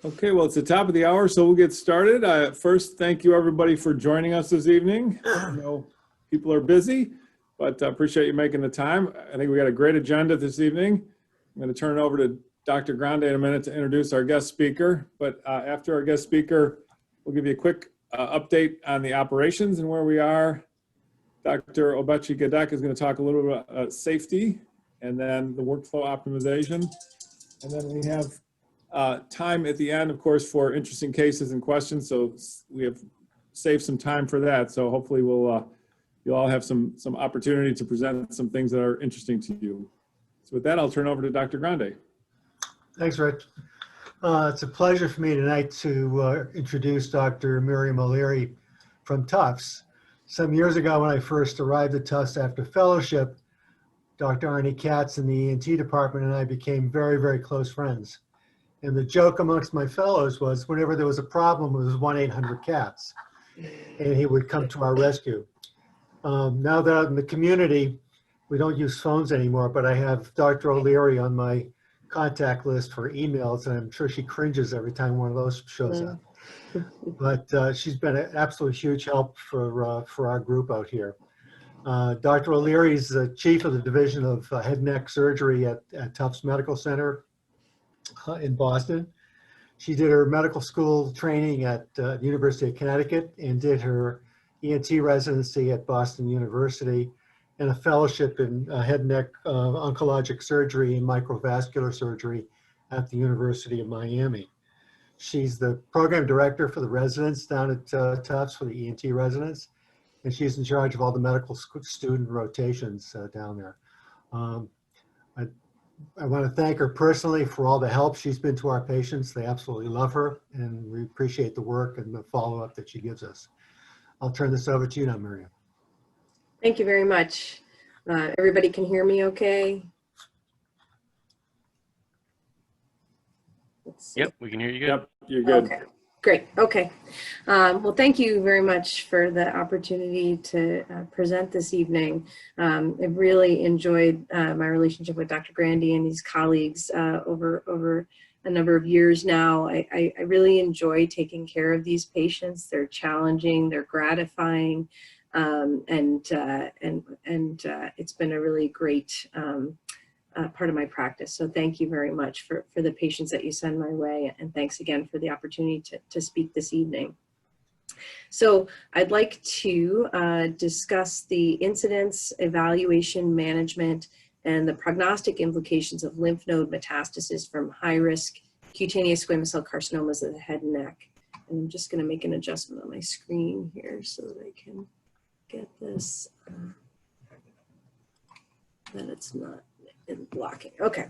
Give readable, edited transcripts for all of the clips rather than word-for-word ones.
Okay, well, it's the top of the hour, so we'll get started. First, thank you everybody for joining us this evening. I know people are busy, but I appreciate you making the time. I think we got a great agenda this evening. I'm going to turn it over to Dr. Grande in a minute to introduce our guest speaker, but after our guest speaker, we'll give you a quick update on the operations and where we are. Dr. Obechi Gadek is going to talk a little bit about safety and then the workflow optimization. And then we have time at the end, of course, for interesting cases and questions. So we have saved some time for that. So hopefully you'll all have some opportunity to present some things that are interesting to you. So with that, I'll turn over to Dr. Grande. Thanks, Rich. It's a pleasure for me tonight to introduce Dr. Miriam O'Leary from Tufts. Some years ago when I first arrived at Tufts after fellowship, Dr. Arnie Katz in the ENT department and I became very, very close friends. And the joke amongst my fellows was whenever there was a problem, it was 1-800-CATS, and he would come to our rescue. Now that I'm in the community, we don't use phones anymore, but I have Dr. O'Leary on my contact list for emails, and I'm sure she cringes every time one of those shows up. But she's been an absolute huge help for our group out here. Dr. O'Leary is the chief of the division of head and neck surgery at Tufts Medical Center in Boston. She did her medical school training at the University of Connecticut and did her ENT residency at Boston University and a fellowship in head and neck oncologic surgery and microvascular surgery at the University of Miami. She's the program director for the residents down at Tufts for the ENT residents, and she's in charge of all the medical student rotations down there. I want to thank her personally for all the help she's been to our patients. They absolutely love her, and we appreciate the work and the follow-up that she gives us. I'll turn this over to you now, Miriam. Thank you very much. Everybody can hear me okay? Yep, we can hear you good. Yep, you're good. Okay, great. Okay. Well, thank you very much for the opportunity to present this evening. I've really enjoyed my relationship with Dr. Grande and his colleagues over a number of years now. I really enjoy taking care of these patients. They're challenging, they're gratifying, and it's been a really great part of my practice. So thank you very much for the patients that you send my way, and thanks again for the opportunity to speak this evening. So I'd like to discuss the incidence, evaluation, management, and the prognostic implications of lymph node metastasis from high-risk cutaneous squamous cell carcinomas of the head and neck. And I'm just going to make an adjustment on my screen here so that I can get this, that it's not blocking. Okay.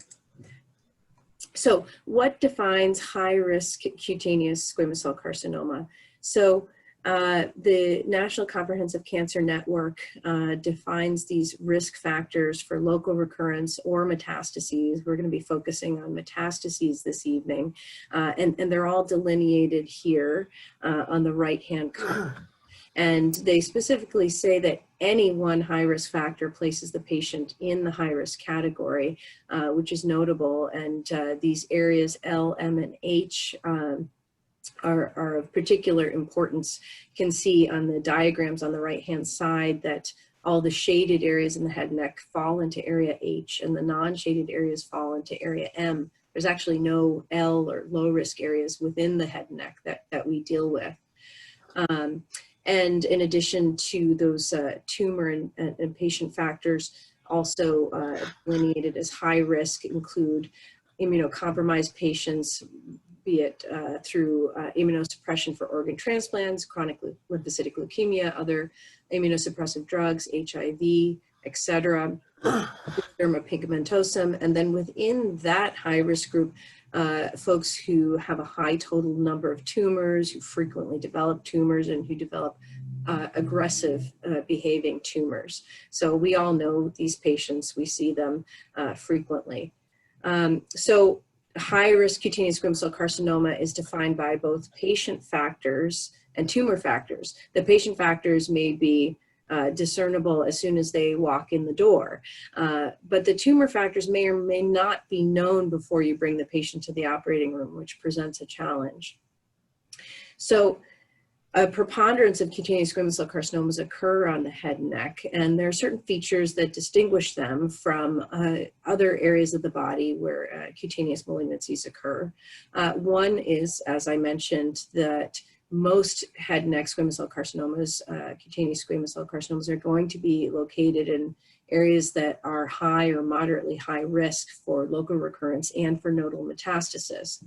So what defines high-risk cutaneous squamous cell carcinoma? So the National Comprehensive Cancer Network defines these risk factors for local recurrence or metastases. We're going to be focusing on metastases this evening, and they're all delineated here on the right-hand column. And they specifically say that any one high-risk factor places the patient in the high-risk category, which is notable. And these areas L, M, and H are of particular importance. You can see on the diagrams on the right-hand side that all the shaded areas in the head and neck fall into area H, and the non-shaded areas fall into area M. There's actually no L or low-risk areas within the head and neck that we deal with. And in addition to those tumor and patient factors, also delineated as high risk include immunocompromised patients, be it through immunosuppression for organ transplants, chronic lymphocytic leukemia, other immunosuppressive drugs, HIV, etc., dermapigmentosum, and then within that high-risk group, folks who have a high total number of tumors, who frequently develop tumors, and who develop aggressive behaving tumors. So we all know these patients, we see them frequently. So high-risk cutaneous squamous cell carcinoma is defined by both patient factors and tumor factors. The patient factors may be discernible as soon as they walk in the door. But the tumor factors may or may not be known before you bring the patient to the operating room, which presents a challenge. So a preponderance of cutaneous squamous cell carcinomas occur on the head and neck, and there are certain features that distinguish them from other areas of the body where cutaneous malignancies occur. One is, as I mentioned, that most head and neck squamous cell carcinomas, cutaneous squamous cell carcinomas, are going to be located in areas that are high or moderately high risk for local recurrence and for nodal metastasis.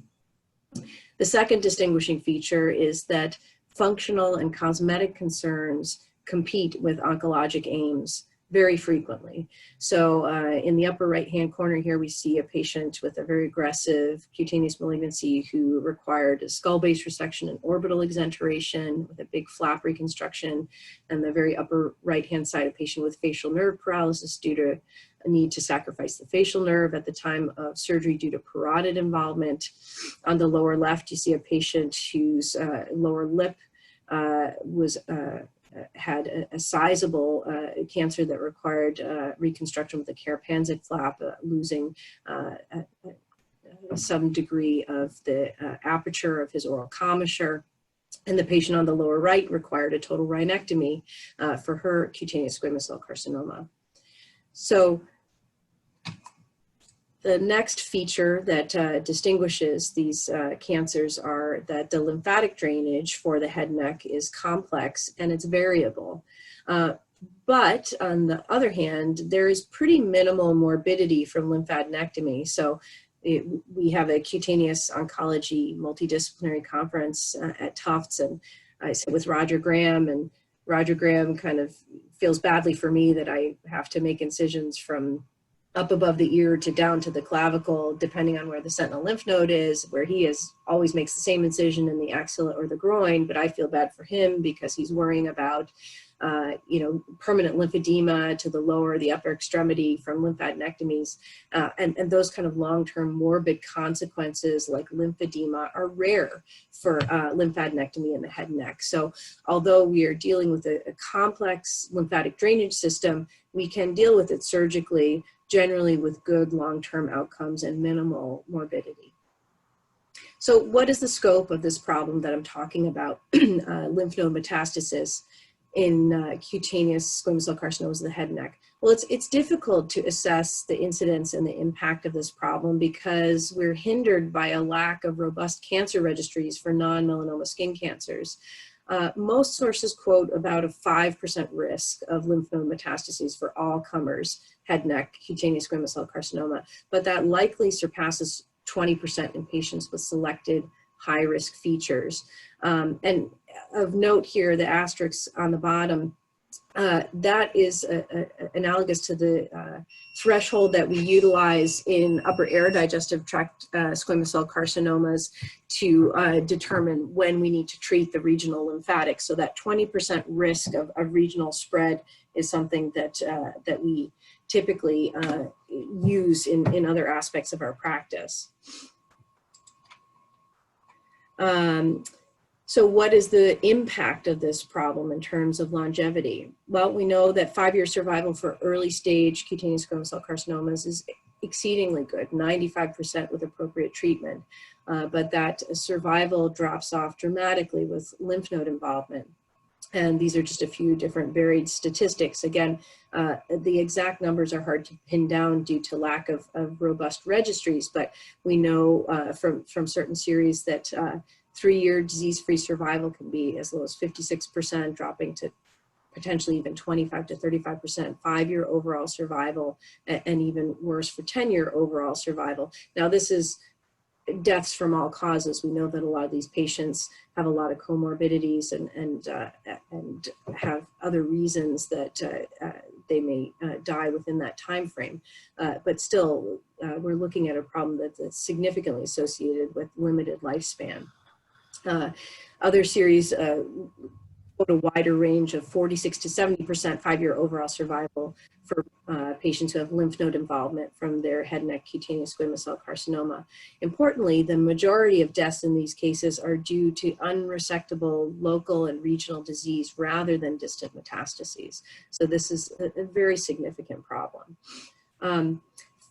The second distinguishing feature is that functional and cosmetic concerns compete with oncologic aims very frequently. So in the upper right-hand corner here, we see a patient with a very aggressive cutaneous malignancy who required a skull-base resection and orbital exenteration with a big flap reconstruction. And the very upper right-hand side, a patient with facial nerve paralysis due to a need to sacrifice the facial nerve at the time of surgery due to parotid involvement. On the lower left, you see a patient whose lower lip had a sizable cancer that required reconstruction with a Karapanzig flap, losing some degree of the aperture of his oral commissure. And the patient on the lower right required a total rhinectomy for her cutaneous squamous cell carcinoma. So the next feature that distinguishes these cancers are that the lymphatic drainage for the head and neck is complex and it's variable. But on the other hand, there is pretty minimal morbidity from lymphadenectomy. So we have a cutaneous oncology multidisciplinary conference at Tufts, and I sit with Roger Graham, and Roger Graham kind of feels badly for me that I have to make incisions from up above the ear to down to the clavicle, depending on where the sentinel lymph node is, where he always makes the same incision in the axilla or the groin, but I feel bad for him because he's worrying about permanent lymphedema to the lower, the upper extremity from lymphadenectomies. And those kind of long-term morbid consequences like lymphedema are rare for lymphadenectomy in the head and neck. So although we are dealing with a complex lymphatic drainage system, we can deal with it surgically, generally with good long-term outcomes and minimal morbidity. So what is the scope of this problem that I'm talking about, lymph node metastasis in cutaneous squamous cell carcinomas of the head and neck? Well, it's difficult to assess the incidence and the impact of this problem because we're hindered by a lack of robust cancer registries for non-melanoma skin cancers. Most sources quote about a 5% risk of lymph node metastases for all comers, head, neck, cutaneous squamous cell carcinoma, but that likely surpasses 20% in patients with selected high-risk features. And of note here, the asterisk on the bottom, that is analogous to the threshold that we utilize in upper air digestive tract squamous cell carcinomas to determine when we need to treat the regional lymphatics. So that 20% risk of regional spread is something that, that we typically use in other aspects of our practice. So what is the impact of this problem in terms of longevity? Well, we know that 5-year survival for early stage cutaneous squamous cell carcinomas is exceedingly good, 95% with appropriate treatment, but that survival drops off dramatically with lymph node involvement. And these are just a few different varied statistics. Again, the exact numbers are hard to pin down due to lack of robust registries, but we know from certain series that 3-year disease-free survival can be as low as 56%, dropping to potentially even 25 to 35%, 5-year overall survival, and even worse for 10-year overall survival. Now, this is deaths from all causes. We know that a lot of these patients have a lot of comorbidities and have other reasons that they may die within that time frame. But still, we're looking at a problem that's significantly associated with limited lifespan. Other series a wider range of 46 to 70% 5-year overall survival for patients who have lymph node involvement from their head and neck cutaneous squamous cell carcinoma. Importantly, the majority of deaths in these cases are due to unresectable local and regional disease rather than distant metastases. So this is a very significant problem.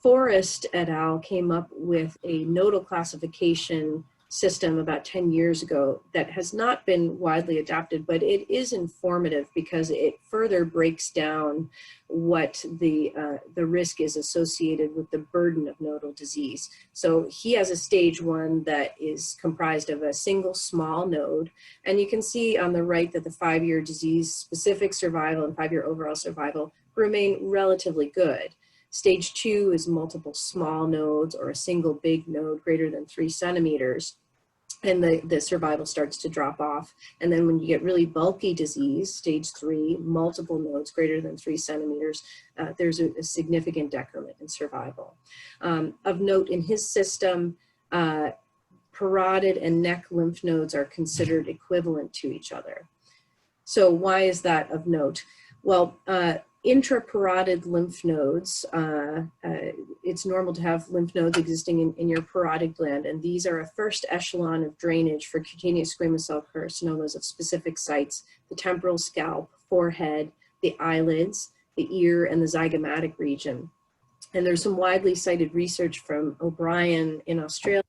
Forrest et al. Came up with a nodal classification system about 10 years ago that has not been widely adopted, but it is informative because it further breaks down what the risk is associated with the burden of nodal disease. So he has a stage 1 that is comprised of a single small node, and you can see on the right that the 5-year disease specific survival and 5-year overall survival remain relatively good. Stage 2 is multiple small nodes or a single big node greater than 3 centimeters, and the survival starts to drop off. And then when you get really bulky disease, stage 3, multiple nodes greater than 3 centimeters, there's a significant decrement in survival. Of note in his system, parotid and neck lymph nodes are considered equivalent to each other. So why is that of note? Well, intraparotid lymph nodes, it's normal to have lymph nodes existing in your parotid gland, and these are a first echelon of drainage for cutaneous squamous cell carcinomas of specific sites: the temporal scalp, forehead, the eyelids, the ear, and the zygomatic region. And there's some widely cited research from O'Brien in Australia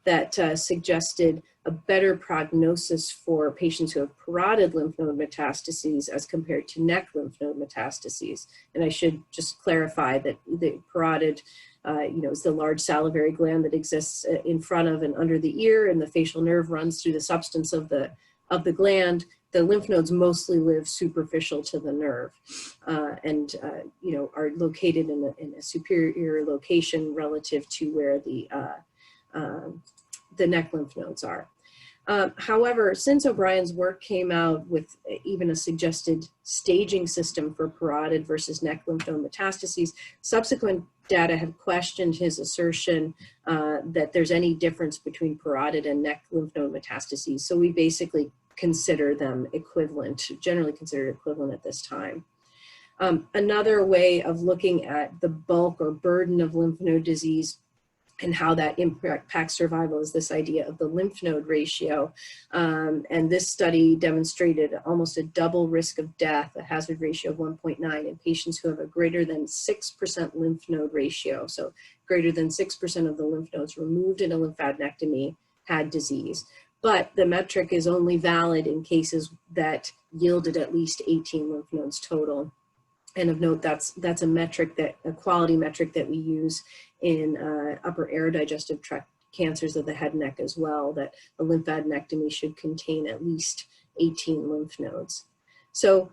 that suggested a better prognosis for patients who have parotid lymph node metastases as compared to neck lymph node metastases. And I should just clarify that the parotid, is the large salivary gland that exists in front of and under the ear, and the facial nerve runs through the substance of the gland. The lymph nodes mostly live superficial to the nerve, and are located in a superior location relative to where the neck lymph nodes are. However, since O'Brien's work came out with even a suggested staging system for parotid versus neck lymph node metastases, subsequent data have questioned his assertion that there's any difference between parotid and neck lymph node metastases. So we basically consider them equivalent, generally considered equivalent at this time. Another way of looking at the bulk or burden of lymph node disease and how that impacts survival is this idea of the lymph node ratio. And this study demonstrated almost a double risk of death, a hazard ratio of 1.9 in patients who have a greater than 6% lymph node ratio. So greater than 6% of the lymph nodes removed in a lymphadenectomy had disease. But the metric is only valid in cases that yielded at least 18 lymph nodes total. And of note, that's a metric, a quality metric that we use in upper air digestive tract cancers of the head and neck as well, that a lymphadenectomy should contain at least 18 lymph nodes. So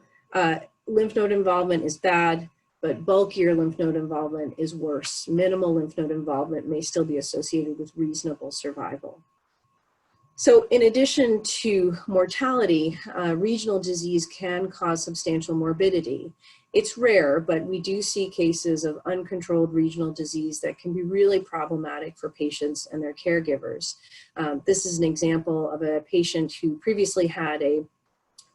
lymph node involvement is bad, but bulkier lymph node involvement is worse. Minimal lymph node involvement may still be associated with reasonable survival. So in addition to mortality, regional disease can cause substantial morbidity. It's rare, but we do see cases of uncontrolled regional disease that can be really problematic for patients and their caregivers. This is an example of a patient who previously had a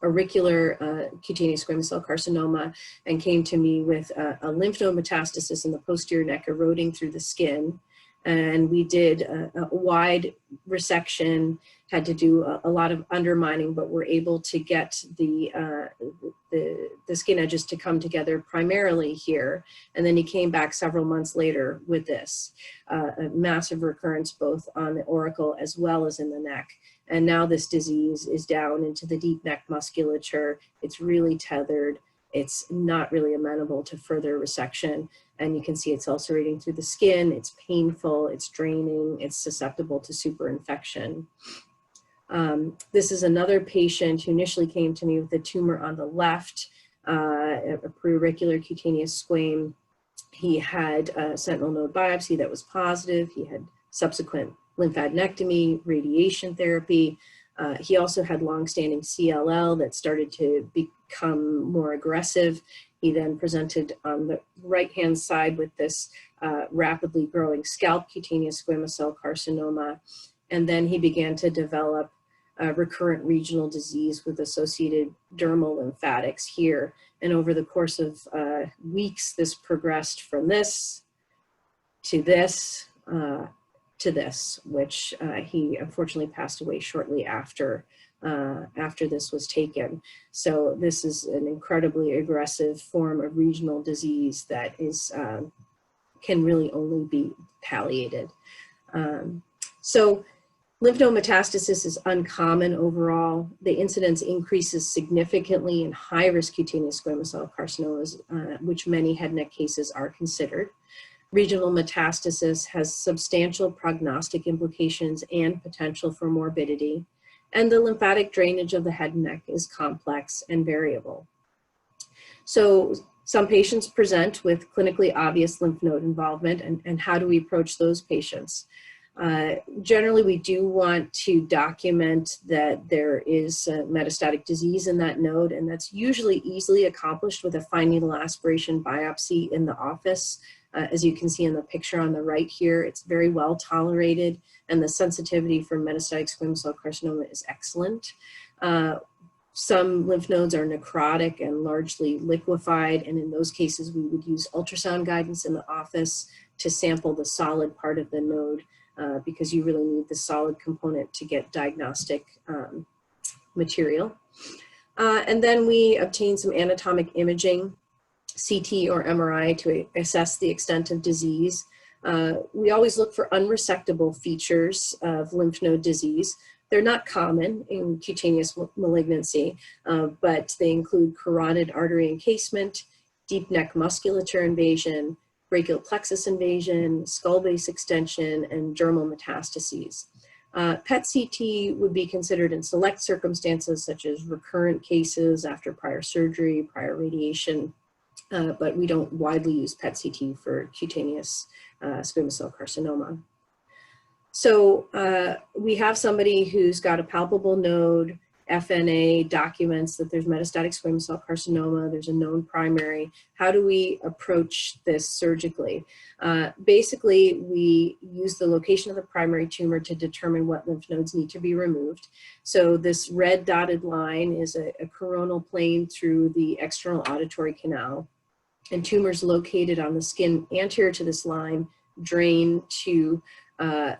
auricular cutaneous squamous cell carcinoma and came to me with a lymph node metastasis in the posterior neck eroding through the skin. And we did a wide resection, had to do a lot of undermining, but were able to get the skin edges to come together primarily here. And then he came back several months later with this, a massive recurrence both on the auricle as well as in the neck. And now this disease is down into the deep neck musculature. It's really tethered. It's not really amenable to further resection. And you can see it's ulcerating through the skin. It's painful, it's draining, it's susceptible to superinfection. This is another patient who initially came to me with a tumor on the left, a preauricular cutaneous squame. He had a sentinel node biopsy that was positive. He had subsequent lymphadenectomy, radiation therapy. He also had longstanding CLL that started to become more aggressive. He then presented on the right-hand side with this rapidly growing scalp cutaneous squamous cell carcinoma. And then he began to develop recurrent regional disease with associated dermal lymphatics here. And over the course of weeks, this progressed from this, to this, which he unfortunately passed away shortly after this was taken. So this is an incredibly aggressive form of regional disease that is can really only be palliated. So lymph node metastasis is uncommon overall. The incidence increases significantly in high-risk cutaneous squamous cell carcinomas, which many head and neck cases are considered. Regional metastasis has substantial prognostic implications and potential for morbidity, and the lymphatic drainage of the head and neck is complex and variable. So some patients present with clinically obvious lymph node involvement, and how do we approach those patients? Generally, we do want to document that there is metastatic disease in that node, and that's usually easily accomplished with a fine needle aspiration biopsy in the office. As you can see in the picture on the right here, it's very well tolerated, and the sensitivity for metastatic squamous cell carcinoma is excellent. Some lymph nodes are necrotic and largely liquefied, and in those cases, we would use ultrasound guidance in the office to sample the solid part of the node, because you really need the solid component to get diagnostic material. And then we obtain some anatomic imaging, CT or MRI, to assess the extent of disease. We always look for unresectable features of lymph node disease. They're not common in cutaneous malignancy, but they include carotid artery encasement, deep neck musculature invasion, brachial plexus invasion, skull base extension, and dermal metastases. PET-CT would be considered in select circumstances, such as recurrent cases after prior surgery, prior radiation, but we don't widely use PET-CT for cutaneous squamous cell carcinoma. So we have somebody who's got a palpable node, FNA documents that there's metastatic squamous cell carcinoma, there's a known primary. How do we approach this surgically? Basically, we use the location of the primary tumor to determine what lymph nodes need to be removed. So this red dotted line is a coronal plane through the external auditory canal, and tumors located on the skin anterior to this line drain to a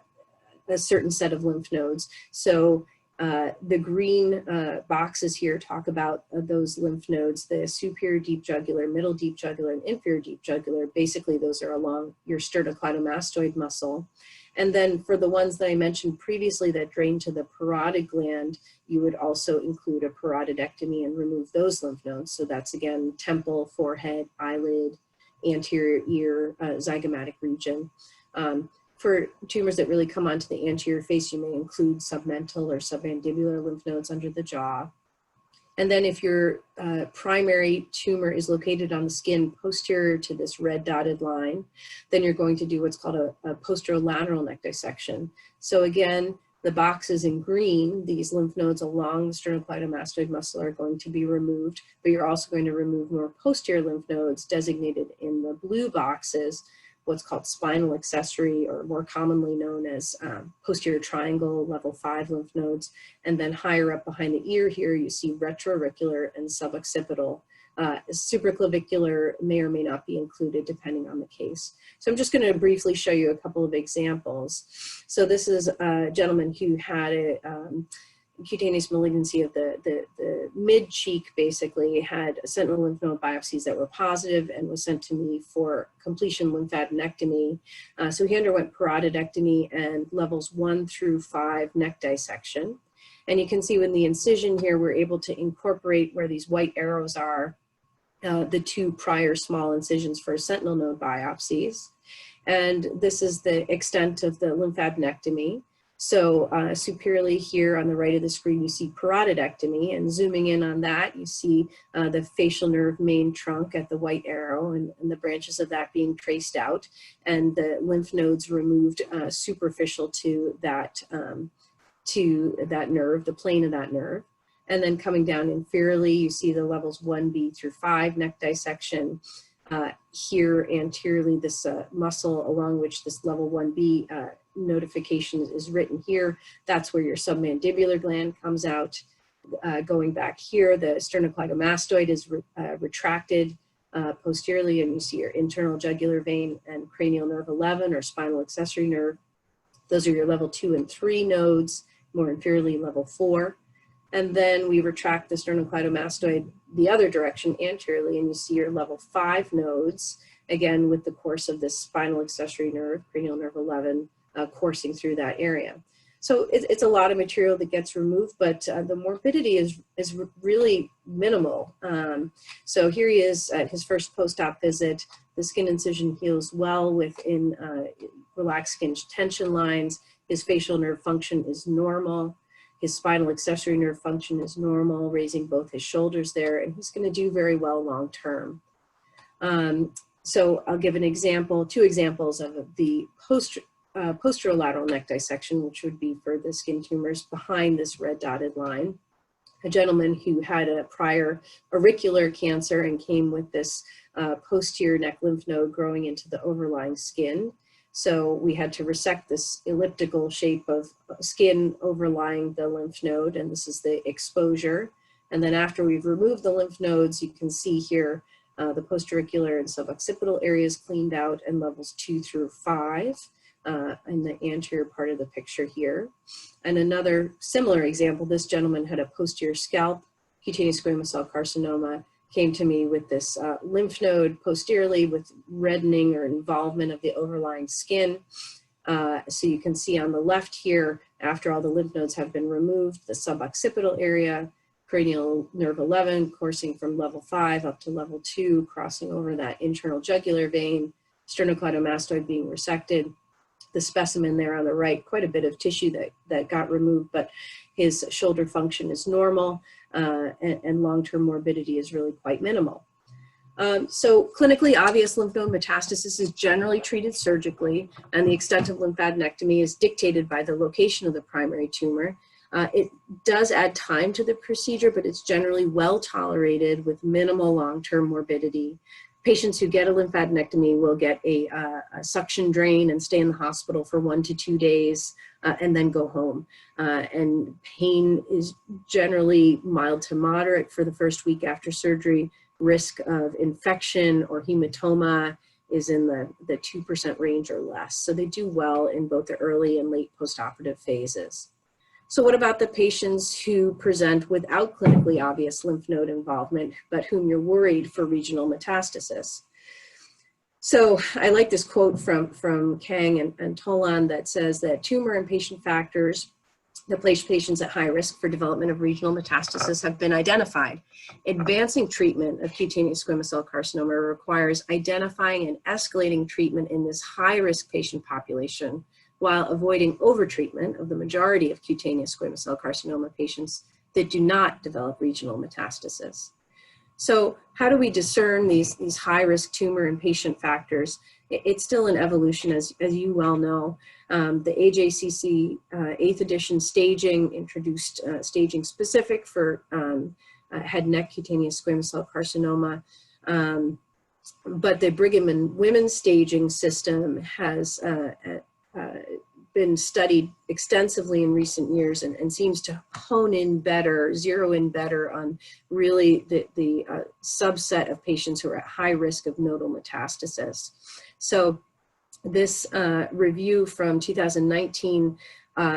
certain set of lymph nodes. So the green boxes here talk about those lymph nodes, the superior deep jugular, middle deep jugular, and inferior deep jugular. Basically, those are along your sternocleidomastoid muscle. And then for the ones that I mentioned previously that drain to the parotid gland, you would also include a parotidectomy and remove those lymph nodes. So that's, again, temple, forehead, eyelid, anterior ear, zygomatic region. For tumors that really come onto the anterior face, you may include submental or submandibular lymph nodes under the jaw. And then if your primary tumor is located on the skin posterior to this red dotted line, then you're going to do what's called a posterolateral neck dissection. So again, the boxes in green, these lymph nodes along the sternocleidomastoid muscle are going to be removed, but you're also going to remove more posterior lymph nodes designated in the blue boxes, what's called spinal accessory, or more commonly known as posterior triangle level 5 lymph nodes. And then higher up behind the ear here, you see retroauricular and suboccipital. Supraclavicular may or may not be included depending on the case. So I'm just going to briefly show you a couple of examples. So this is a gentleman who had a cutaneous malignancy of the mid cheek, basically had sentinel lymph node biopsies that were positive and was sent to me for completion lymphadenectomy. So he underwent parotidectomy and levels 1 through 5 neck dissection. And you can see when the incision here, we're able to incorporate where these white arrows are, the 2 prior small incisions for sentinel node biopsies. And this is the extent of the lymphadenectomy. So superiorly here on the right of the screen, you see parotidectomy, and zooming in on that, you see the facial nerve main trunk at the white arrow and the branches of that being traced out, and the lymph nodes removed superficial to that nerve, the plane of that nerve. And then coming down inferiorly, you see the levels 1B through 5 neck dissection. Here anteriorly, this muscle along which this level 1B notification is written here. That's where your submandibular gland comes out. Going back here, the sternocleidomastoid is retracted posteriorly, and you see your internal jugular vein and cranial nerve 11 or spinal accessory nerve. Those are your level 2 and 3 nodes, more inferiorly level 4. And then we retract the sternocleidomastoid the other direction anteriorly, and you see your level 5 nodes, again with the course of this spinal accessory nerve, cranial nerve 11, coursing through that area. So it's a lot of material that gets removed, but the morbidity is really minimal. So here he is at his first post-op visit. The skin incision heals well within relaxed skin tension lines. His facial nerve function is normal. His spinal accessory nerve function is normal, raising both his shoulders there, and he's going to do very well long term. So I'll give an example, 2 examples of the posterolateral neck dissection, which would be for the skin tumors behind this red dotted line. A gentleman who had a prior auricular cancer and came with this posterior neck lymph node growing into the overlying skin. So we had to resect this elliptical shape of skin overlying the lymph node, and this is the exposure. And then after we've removed the lymph nodes, you can see here the postauricular and suboccipital areas cleaned out, and levels 2 through 5 in the anterior part of the picture here. And another similar example, this gentleman had a posterior scalp cutaneous squamous cell carcinoma, came to me with this lymph node posteriorly with reddening or involvement of the overlying skin. So you can see on the left here, after all the lymph nodes have been removed, the suboccipital area, cranial nerve 11 coursing from level 5 up to level 2, crossing over that internal jugular vein, sternocleidomastoid being resected. The specimen there on the right, quite a bit of tissue that got removed, but his shoulder function is normal, and long-term morbidity is really quite minimal. So clinically obvious lymph node metastasis is generally treated surgically, and the extent of lymphadenectomy is dictated by the location of the primary tumor. It does add time to the procedure, but it's generally well tolerated with minimal long-term morbidity. Patients who get a lymphadenectomy will get a suction drain and stay in the hospital for 1 to 2 days and then go home. And pain is generally mild to moderate for the first week after surgery. Risk of infection or hematoma is in the 2% range or less. So they do well in both the early and late postoperative phases. So what about the patients who present without clinically obvious lymph node involvement, but whom you're worried for regional metastasis? So I like this quote from Kang and Tolan that says that tumor and patient factors that place patients at high risk for development of regional metastasis have been identified. Advancing treatment of cutaneous squamous cell carcinoma requires identifying and escalating treatment in this high-risk patient population, while avoiding overtreatment of the majority of cutaneous squamous cell carcinoma patients that do not develop regional metastasis. So how do we discern these high-risk tumor and patient factors? It's still in evolution, as you well know. The AJCC 8th edition staging introduced staging specific for head and neck cutaneous squamous cell carcinoma. But the Brigham and Women's staging system has been studied extensively in recent years and seems to hone in better, zero in better on really the subset of patients who are at high risk of nodal metastasis. So this review from 2019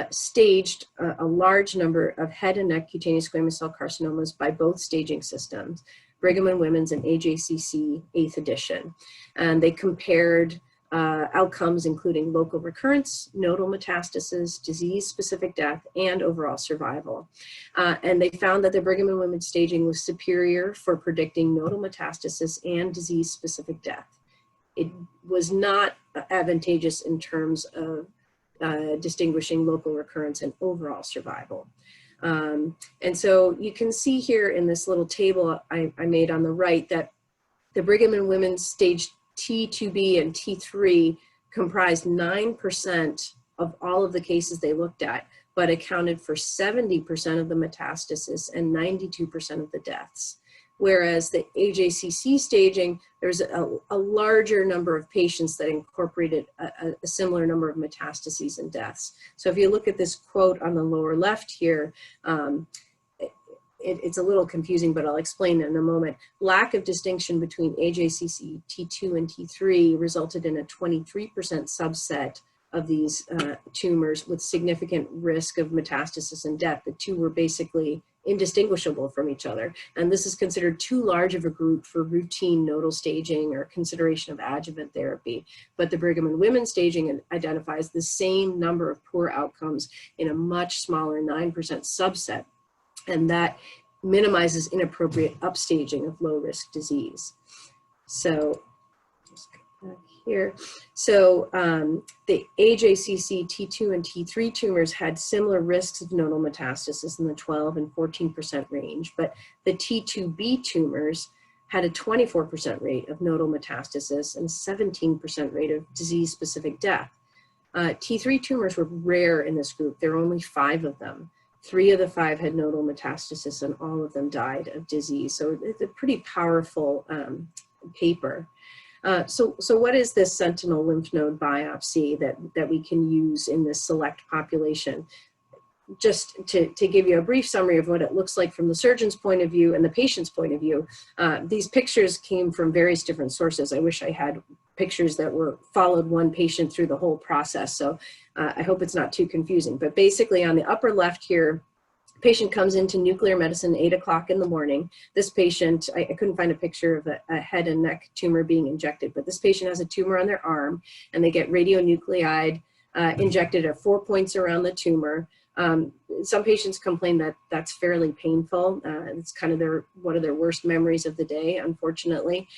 staged a large number of head and neck cutaneous squamous cell carcinomas by both staging systems, Brigham and Women's and AJCC 8th edition. And they compared outcomes including local recurrence, nodal metastasis, disease-specific death, and overall survival. And they found that the Brigham and Women's staging was superior for predicting nodal metastasis and disease-specific death. It was not advantageous in terms of distinguishing local recurrence and overall survival. And so you can see here in this little table I made on the right that the Brigham and Women's stage T2B and T3 comprised 9% of all of the cases they looked at, but accounted for 70% of the metastasis and 92% of the deaths. Whereas the AJCC staging, there's a larger number of patients that incorporated a similar number of metastases and deaths. So if you look at this quote on the lower left here, it's a little confusing, but I'll explain it in a moment. Lack of distinction between AJCC T2 and T3 resulted in a 23% subset of these tumors with significant risk of metastasis and death. The two were basically indistinguishable from each other. And this is considered too large of a group for routine nodal staging or consideration of adjuvant therapy. But the Brigham and Women's staging identifies the same number of poor outcomes in a much smaller 9% subset. And that minimizes inappropriate upstaging of low-risk disease. So, just go back here. So the AJCC T2 and T3 tumors had similar risks of nodal metastasis in the 12 and 14% range, but the T2B tumors had a 24% rate of nodal metastasis and 17% rate of disease-specific death. T3 tumors were rare in this group. There were only 5 of them. 3 of the 5 had nodal metastasis and all of them died of disease. So it's a pretty powerful paper. So what is this sentinel lymph node biopsy that we can use in this select population? Just to give you a brief summary of what it looks like from the surgeon's point of view and the patient's point of view, these pictures came from various different sources. I wish I had pictures that followed one patient through the whole process. So I hope it's not too confusing. But basically on the upper left here, patient comes into nuclear medicine 8 o'clock in the morning. This patient, I couldn't find a picture of a head and neck tumor being injected, but this patient has a tumor on their arm and they get radionuclide injected at 4 points around the tumor. Some patients complain that that's fairly painful. It's kind of one of their worst memories of the day, unfortunately.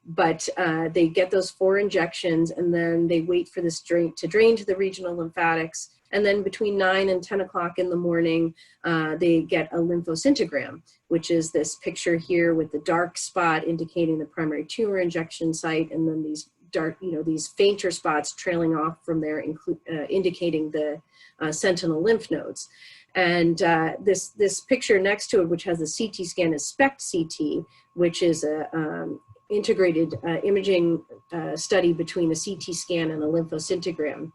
But they get those 4 injections and then they wait for this to drain to the regional lymphatics. And then between 9 and 10 o'clock in the morning, they get a lymphoscintigram, which is this picture here with the dark spot indicating the primary tumor injection site, and then these dark, these fainter spots trailing off from there, indicating the sentinel lymph nodes. And this picture next to it, which has the CT scan, is SPECT CT, which is a integrated imaging study between a CT scan and a lymphoscintigram,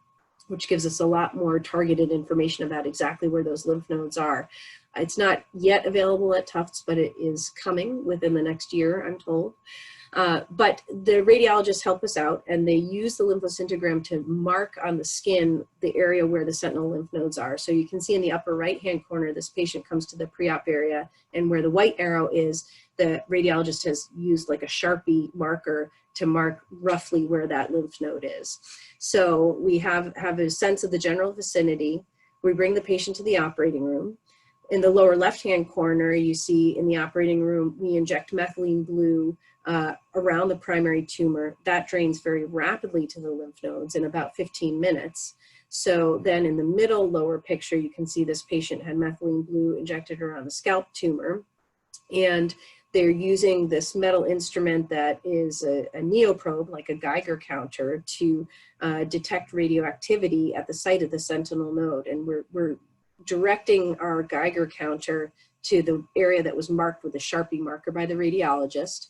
which gives us a lot more targeted information about exactly where those lymph nodes are. It's not yet available at Tufts, but it is coming within the next year, I'm told. But the radiologists help us out and they use the lymphoscintigram to mark on the skin the area where the sentinel lymph nodes are. So you can see in the upper right-hand corner, this patient comes to the pre-op area, and where the white arrow is, the radiologist has used like a Sharpie marker to mark roughly where that lymph node is. So we have a sense of the general vicinity. We bring the patient to the operating room. In the lower left-hand corner, you see in the operating room, we inject methylene blue around the primary tumor. That drains very rapidly to the lymph nodes in about 15 minutes. So then in the middle lower picture, you can see this patient had methylene blue injected around the scalp tumor. And they're using this metal instrument that is a neoprobe, like a Geiger counter, to detect radioactivity at the site of the sentinel node. And we're directing our Geiger counter to the area that was marked with a Sharpie marker by the radiologist.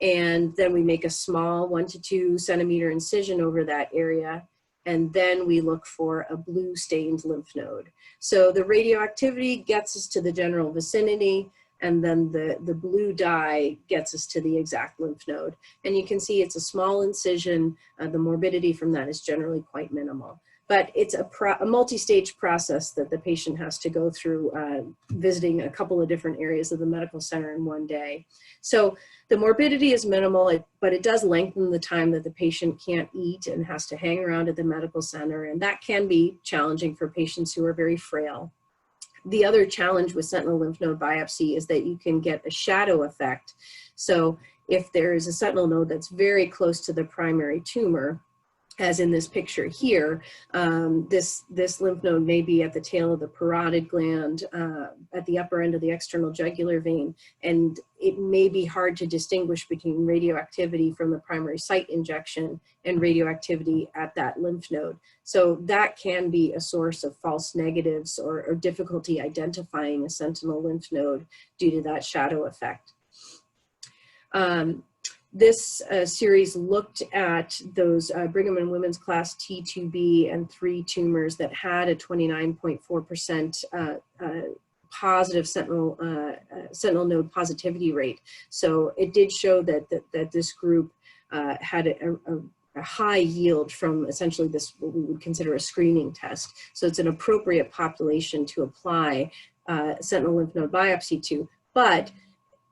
And then we make a small 1 to 2 centimeter incision over that area. And then we look for a blue stained lymph node. So the radioactivity gets us to the general vicinity, and then the blue dye gets us to the exact lymph node. And you can see it's a small incision. The morbidity from that is generally quite minimal. But it's a multi-stage process that the patient has to go through, visiting a couple of different areas of the medical center in one day. So the morbidity is minimal, but it does lengthen the time that the patient can't eat and has to hang around at the medical center. And that can be challenging for patients who are very frail. The other challenge with sentinel lymph node biopsy is that you can get a shadow effect. So if there is a sentinel node that's very close to the primary tumor, as in this picture here. This lymph node may be at the tail of the parotid gland, at the upper end of the external jugular vein, and it may be hard to distinguish between radioactivity from the primary site injection and radioactivity at that lymph node. So that can be a source of false negatives or difficulty identifying a sentinel lymph node due to that shadow effect. This series looked at those Brigham and Women's class T2B and 3 tumors that had a 29.4% positive sentinel node positivity rate. So it did show that this group had a high yield from essentially this, what we would consider a screening test. So it's an appropriate population to apply sentinel lymph node biopsy to, but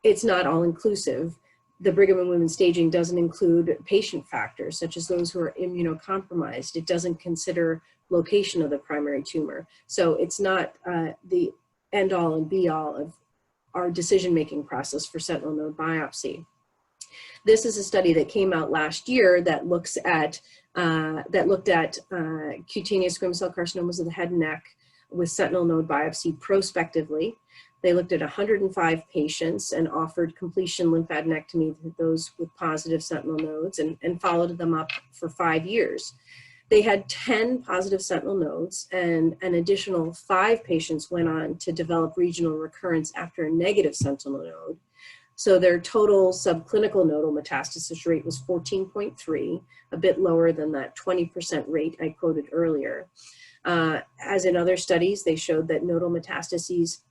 it's not all inclusive. The Brigham and Women's staging doesn't include patient factors, such as those who are immunocompromised. It doesn't consider location of the primary tumor. So it's not the end all and be all of our decision-making process for sentinel node biopsy. This is a study that came out last year that looked at cutaneous squamous cell carcinomas of the head and neck with sentinel node biopsy prospectively. They looked at 105 patients and offered completion lymphadenectomy to those with positive sentinel nodes and followed them up for 5 years. They had 10 positive sentinel nodes, and an additional 5 patients went on to develop regional recurrence after a negative sentinel node. So their total subclinical nodal metastasis rate was 14.3, a bit lower than that 20% rate I quoted earlier. As in other studies, they showed that nodal metastases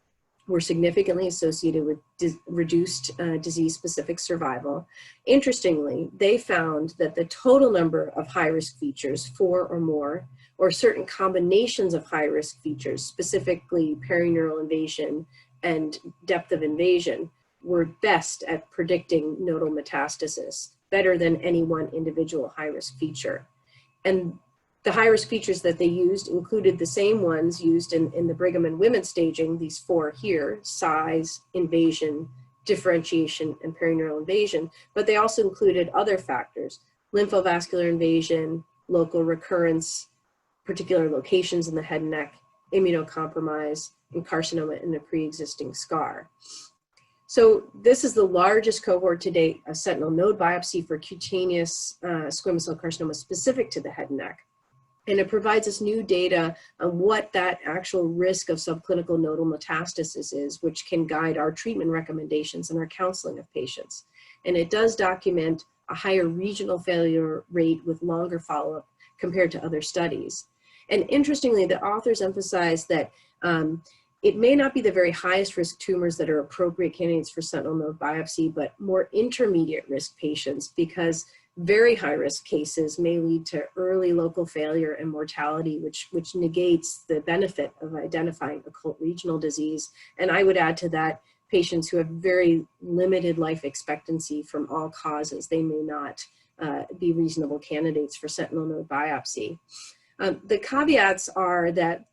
were significantly associated with reduced disease-specific survival. Interestingly, they found that the total number of high-risk features, 4 or more, or certain combinations of high-risk features, specifically perineural invasion and depth of invasion, were best at predicting nodal metastasis, better than any one individual high-risk feature. And the high-risk features that they used included the same ones used in the Brigham and Women's staging, these 4 here: size, invasion, differentiation, and perineural invasion. But they also included other factors: lymphovascular invasion, local recurrence, particular locations in the head and neck, immunocompromise, and carcinoma in a pre-existing scar. So this is the largest cohort to date of sentinel node biopsy for cutaneous squamous cell carcinoma specific to the head and neck. And it provides us new data on what that actual risk of subclinical nodal metastasis is, which can guide our treatment recommendations and our counseling of patients. And it does document a higher regional failure rate with longer follow-up compared to other studies. And interestingly, the authors emphasize that it may not be the very highest risk tumors that are appropriate candidates for sentinel node biopsy, but more intermediate risk patients, because very high risk cases may lead to early local failure and mortality, which negates the benefit of identifying occult regional disease. And I would add to that patients who have very limited life expectancy from all causes. They may not be reasonable candidates for sentinel node biopsy. The caveats are that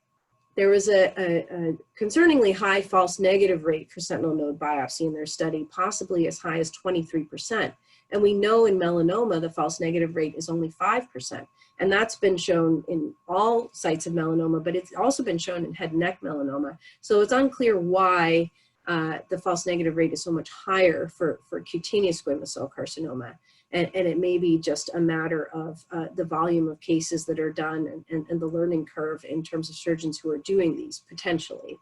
there was a concerningly high false negative rate for sentinel node biopsy in their study, possibly as high as 23%. And we know in melanoma, the false negative rate is only 5%. And that's been shown in all sites of melanoma, but it's also been shown in head and neck melanoma. So it's unclear why the false negative rate is so much higher for cutaneous squamous cell carcinoma. And it may be just a matter of the volume of cases that are done and the learning curve in terms of surgeons who are doing these, potentially.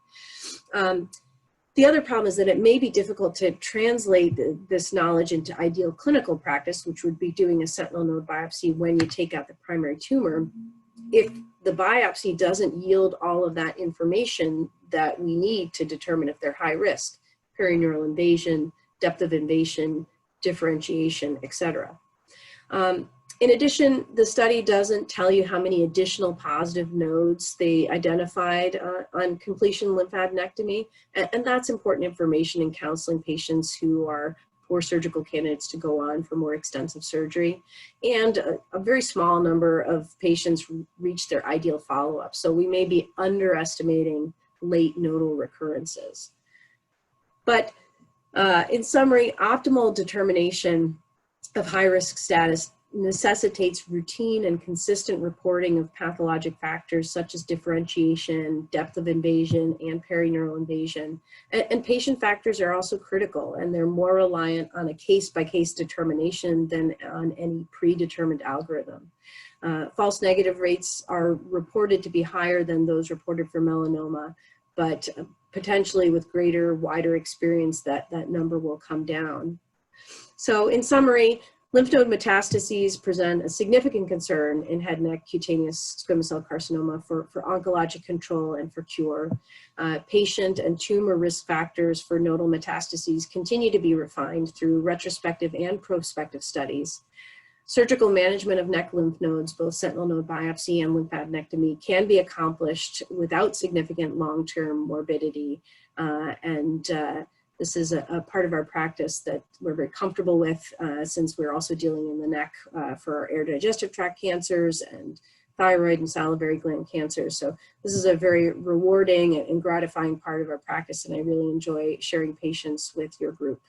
The other problem is that it may be difficult to translate this knowledge into ideal clinical practice, which would be doing a sentinel node biopsy when you take out the primary tumor, if the biopsy doesn't yield all of that information that we need to determine if they're high risk: perineural invasion, depth of invasion, differentiation, etc. In addition, the study doesn't tell you how many additional positive nodes they identified on completion lymphadenectomy, and that's important information in counseling patients who are poor surgical candidates to go on for more extensive surgery. And a very small number of patients reach their ideal follow-up, so we may be underestimating late nodal recurrences. But in summary, optimal determination of high-risk status necessitates routine and consistent reporting of pathologic factors such as differentiation, depth of invasion, and perineural invasion. And patient factors are also critical, and they're more reliant on a case-by-case determination than on any predetermined algorithm. False negative rates are reported to be higher than those reported for melanoma, but potentially with greater, wider experience, that number will come down. So in summary, lymph node metastases present a significant concern in head and neck cutaneous squamous cell carcinoma for oncologic control and for cure. Patient and tumor risk factors for nodal metastases continue to be refined through retrospective and prospective studies. Surgical management of neck lymph nodes, both sentinel node biopsy and lymphadenectomy, can be accomplished without significant long-term morbidity. This is a part of our practice that we're very comfortable with, since we're also dealing in the neck for our air digestive tract cancers and thyroid and salivary gland cancers. So this is a very rewarding and gratifying part of our practice, and I really enjoy sharing patients with your group.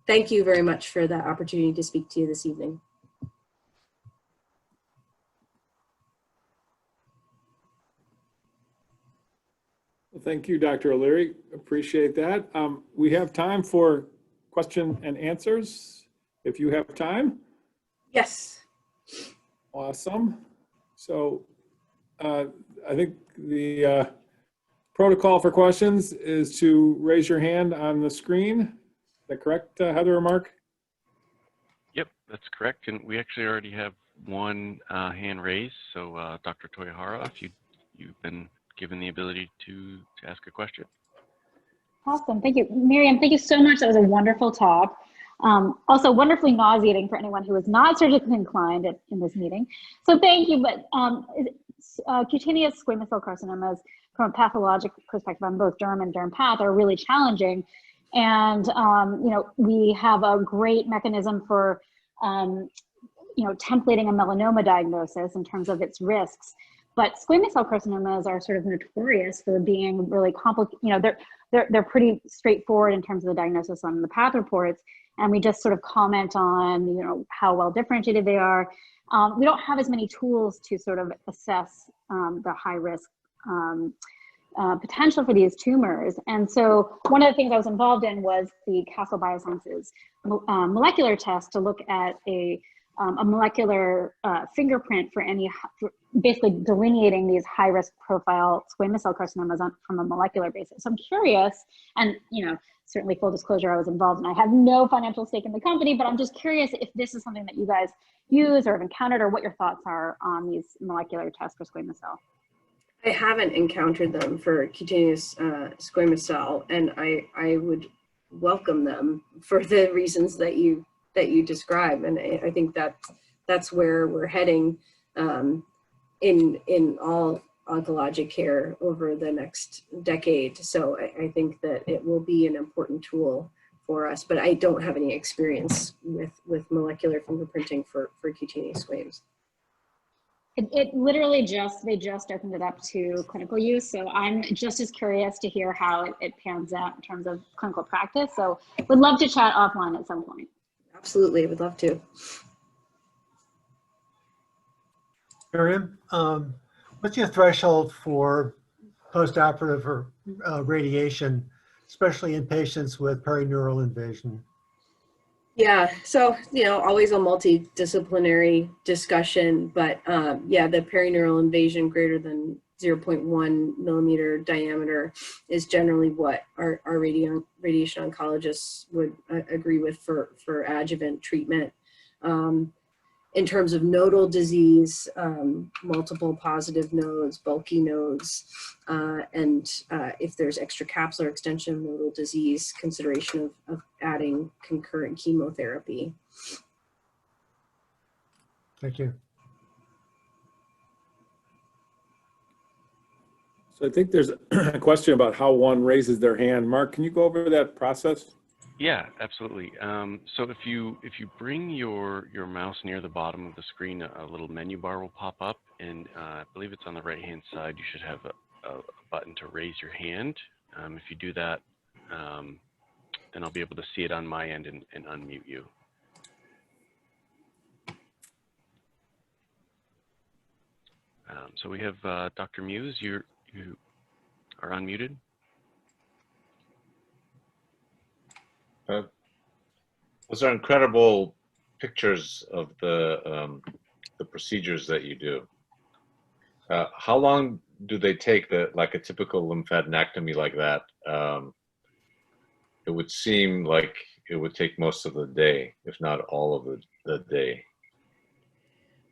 Thank you very much for the opportunity to speak to you this evening. Well, thank you, Dr. O'Leary. Appreciate that. We have time for question and answers, if you have time. Yes. Awesome. So I think the protocol for questions is to raise your hand on the screen. Is that correct, Heather or Mark? Yep, that's correct. And we actually already have one hand raised. So Dr. Toyohara, if you've been given the ability to ask a question. Awesome, thank you. Miriam, thank you so much. That was a wonderful talk. Also wonderfully nauseating for anyone who is not surgically inclined in this meeting. So thank you, but cutaneous squamous cell carcinomas from a pathologic perspective on both derm and derm path are really challenging. And you know, we have a great mechanism for you know, templating a melanoma diagnosis in terms of its risks. But squamous cell carcinomas are sort of notorious for being really complicated. You know, they're pretty straightforward in terms of the diagnosis on the path reports, and we just sort of comment on, you know, how well differentiated they are. We don't have as many tools to sort of assess the high risk potential for these tumors. And so one of the things I was involved in was the Castle Biosciences molecular test to look at a molecular fingerprint for basically delineating these high risk profile squamous cell carcinomas from a molecular basis. So I'm curious, and you know, certainly full disclosure, I was involved and I have no financial stake in the company, but I'm just curious if this is something that you guys use or have encountered, or what your thoughts are on these molecular tests for squamous cell. I haven't encountered them for cutaneous squamous cell, and I would welcome them for the reasons that you describe, and I think that's where we're heading in all oncologic care over the next decade. So I think that it will be an important tool for us, but I don't have any experience with molecular fingerprinting for cutaneous squamous. It literally they just opened it up to clinical use. So I'm just as curious to hear how it pans out in terms of clinical practice. So would love to chat offline at some point. Absolutely, would love to. Miriam, what's your threshold for postoperative or radiation, especially in patients with perineural invasion? Yeah, so, you know, always a multidisciplinary discussion, but yeah, the perineural invasion greater than 0.1 millimeter diameter is generally what our radiation oncologists would agree with for adjuvant treatment. In terms of nodal disease, multiple positive nodes, bulky nodes, and if there's extracapsular extension of nodal disease, consideration of adding concurrent chemotherapy. Thank you. So I think there's a question about how one raises their hand. Mark, can you go over that process? Yeah, absolutely. So if you bring your mouse near the bottom of the screen, a little menu bar will pop up, and I believe it's on the right-hand side. You should have a button to raise your hand. If you do that, then I'll be able to see it on my end and unmute you. So we have Dr. Muse, you are unmuted. Those are incredible pictures of the procedures that you do. How long do they take? Like a typical lymphadenectomy like that? It would seem like it would take most of the day, if not all of the day.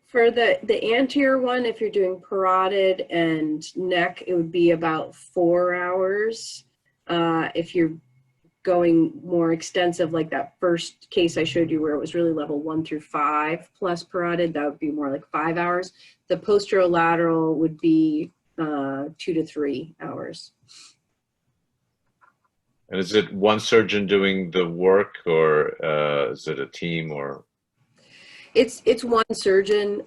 For the anterior one, if you're doing parotid and neck, it would be about 4 hours. If you're going more extensive, like that first case I showed you where it was really level 1 through 5 plus parotid, that would be more like 5 hours. The posterolateral would be 2 to 3 hours. And is it one surgeon doing the work, or is it a team, or? It's one surgeon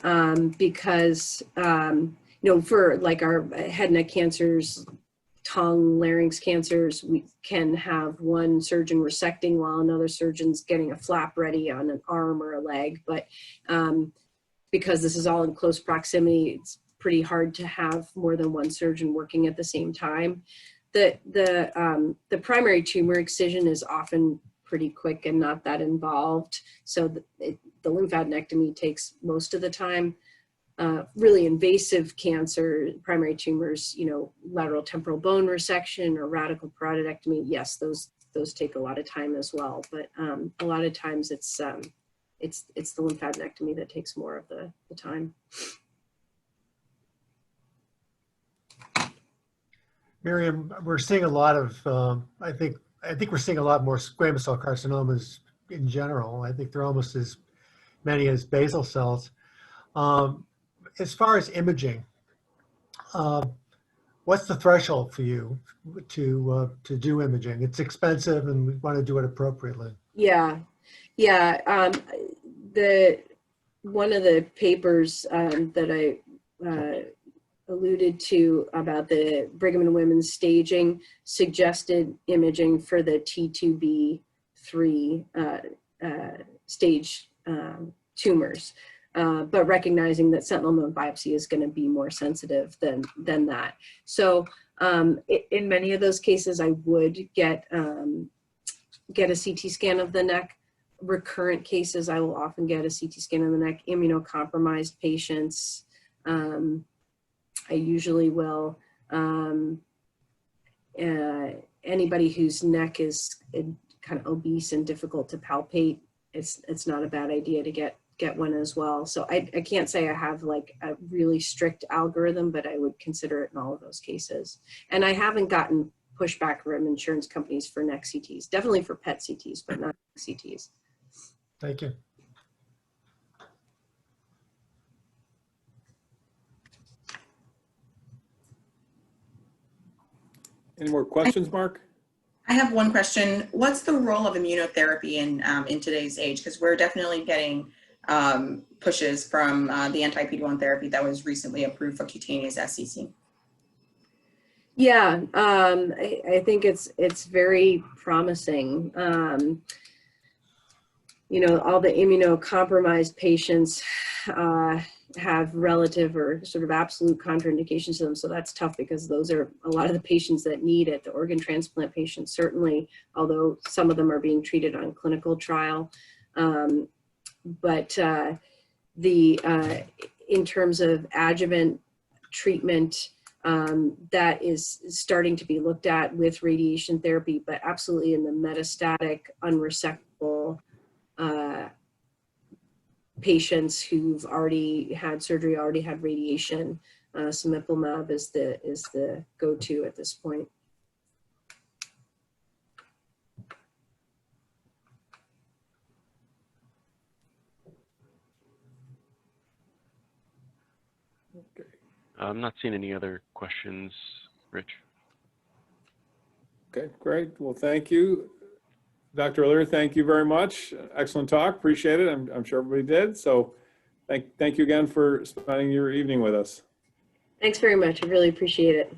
because for like our head and neck cancers, tongue, larynx cancers, we can have one surgeon resecting while another surgeon's getting a flap ready on an arm or a leg. But because this is all in close proximity, it's pretty hard to have more than one surgeon working at the same time. The primary tumor excision is often pretty quick and not that involved. So the lymphadenectomy takes most of the time. Really invasive cancer, primary tumors, lateral temporal bone resection or radical parotidectomy, yes, those take a lot of time as well. But a lot of times it's the lymphadenectomy that takes more of the time. Miriam, we're seeing a lot of, I think we're seeing a lot more squamous cell carcinomas in general. I think they're almost as many as basal cells. As far as imaging, what's the threshold for you to do imaging? It's expensive, and we want to do it appropriately. Yeah. One of the papers that I alluded to about the Brigham and Women's staging suggested imaging for the T2B3 stage tumors, but recognizing that sentinel node biopsy is going to be more sensitive than that. So in many of those cases, I would get a CT scan of the neck. Recurrent cases, I will often get a CT scan of the neck. Immunocompromised patients, I usually will. Anybody whose neck is kind of obese and difficult to palpate, it's not a bad idea to get one as well. So I can't say I have like a really strict algorithm, but I would consider it in all of those cases. And I haven't gotten pushback from insurance companies for neck CTs, definitely for PET CTs, but not CTs. Thank you. Any more questions, Mark? I have one question. What's the role of immunotherapy in today's age? Because we're definitely getting pushes from the anti-PD-1 therapy that was recently approved for cutaneous SCC. Yeah, I think it's very promising. All the immunocompromised patients have relative or sort of absolute contraindications to them. So that's tough because those are a lot of the patients that need it. The organ transplant patients, certainly, although some of them are being treated on clinical trial. But in terms of adjuvant treatment, that is starting to be looked at with radiation therapy, but absolutely in the metastatic, unresectable patients who've already had surgery, already had radiation, cemiplimab is the go-to at this point. Okay. I'm not seeing any other questions, Rich. Okay, great. Well, thank you. Dr. O'Leary, thank you very much. Excellent talk. Appreciate it. I'm sure everybody did. So thank you again for spending your evening with us. Thanks very much. I really appreciate it.